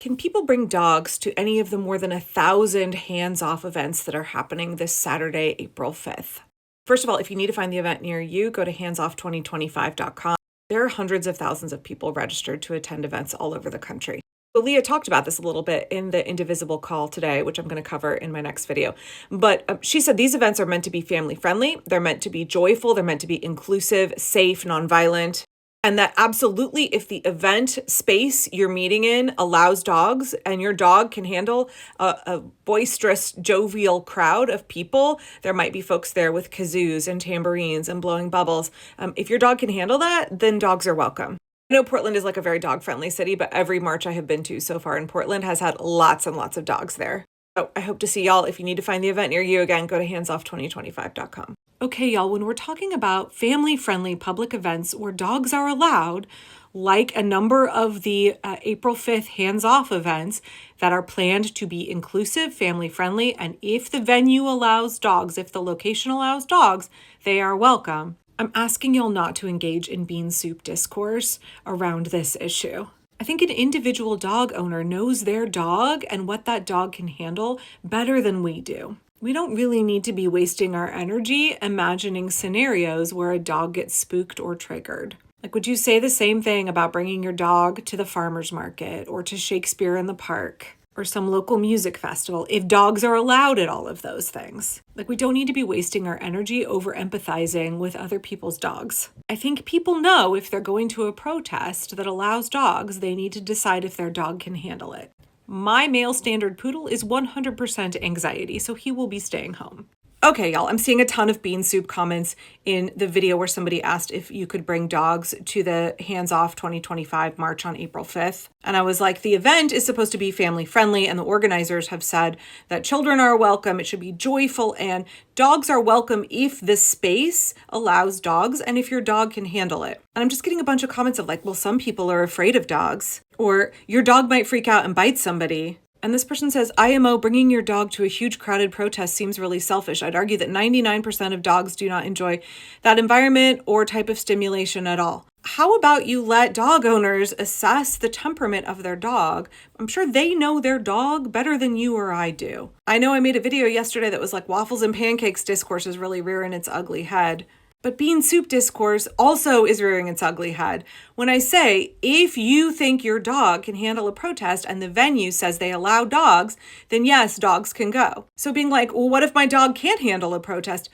Can people bring dogs to any of the more than 1,000 hands-off events that are happening this Saturday, April 5th? First of all, if you need to find the event near you, go to handsoff2025.com. There are hundreds of thousands of people registered to attend events all over the country. So Leah talked about this a little bit in the Indivisible call today, which I'm going to cover in my next video. But she said these events are meant to be family friendly. They're meant to be joyful. They're meant to be inclusive, safe, nonviolent. And that absolutely, if the event space you're meeting in allows dogs and your dog can handle a boisterous, jovial crowd of people, there might be folks there with kazoos and tambourines and blowing bubbles. If your dog can handle that, then dogs are welcome. I know Portland is like a very dog-friendly city, but every march I have been to so far in Portland has had lots and lots of dogs there. So I hope to see y'all. If you need to find the event near you, again, go to handsoff2025.com. Okay, y'all, when we're talking about family-friendly public events where dogs are allowed, like a number of the April 5th hands-off events that are planned to be inclusive, family-friendly, and if the venue allows dogs, if the location allows dogs, they are welcome. I'm asking y'all not to engage in bean soup discourse around this issue. I think an individual dog owner knows their dog and what that dog can handle better than we do. We don't really need to be wasting our energy imagining scenarios where a dog gets spooked or triggered. Like, would you say the same thing about bringing your dog to the farmer's market or to Shakespeare in the Park or some local music festival if dogs are allowed at all of those things? Like, we don't need to be wasting our energy over empathizing with other people's dogs. I think people know if they're going to a protest that allows dogs, they need to decide if their dog can handle it. My male standard poodle is 100% anxiety, so he will be staying home. Okay, y'all, I'm seeing a ton of bean soup comments in the video where somebody asked if you could bring dogs to the Hands Off 2025 March on April 5th. And I was like, the event is supposed to be family friendly, and the organizers have said that children are welcome, it should be joyful, and dogs are welcome if the space allows dogs and if your dog can handle it. And I'm just getting a bunch of comments of like, well, some people are afraid of dogs, or your dog might freak out and bite somebody. And this person says, IMO, bringing your dog to a huge crowded protest seems really selfish. I'd argue that 99% of dogs do not enjoy that environment or type of stimulation at all. How about you let dog owners assess the temperament of their dog? I'm sure they know their dog better than you or I do. I know I made a video yesterday that was like waffles and pancakes discourse is really rearing its ugly head. But bean soup discourse also is rearing its ugly head. When I say, if you think your dog can handle a protest and the venue says they allow dogs, then yes, dogs can go. So being like, well, what if my dog can't handle a protest?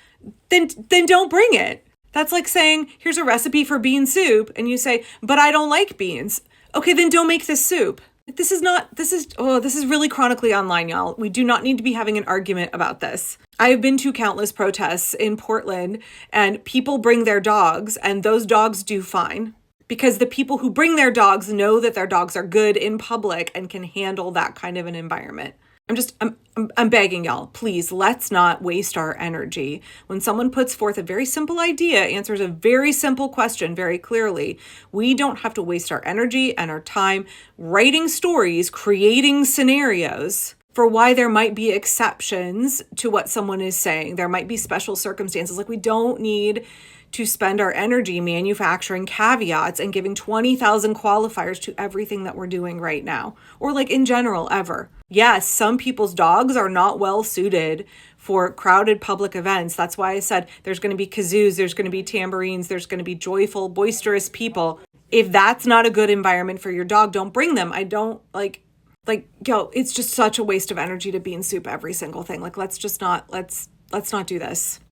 Then don't bring it. That's like saying, here's a recipe for bean soup, and you say, but I don't like beans. Okay, then don't make this soup. This is really chronically online, y'all. We do not need to be having an argument about this. I have been to countless protests in Portland, and people bring their dogs, and those dogs do fine. Because the people who bring their dogs know that their dogs are good in public and can handle that kind of an environment. I'm begging y'all, please, let's not waste our energy. When someone puts forth a very simple idea, answers a very simple question very clearly, we don't have to waste our energy and our time writing stories, creating scenarios for why there might be exceptions to what someone is saying. There might be special circumstances. Like, we don't need to spend our energy manufacturing caveats and giving 20,000 qualifiers to everything that we're doing right now, or like in general, ever. Yes, some people's dogs are not well suited for crowded public events. That's why I said there's going to be kazoos, there's going to be tambourines, there's going to be joyful, boisterous people. If that's not a good environment for your dog, don't bring them. I don't yo, it's just such a waste of energy to bean soup every single thing. Like, let's not do this.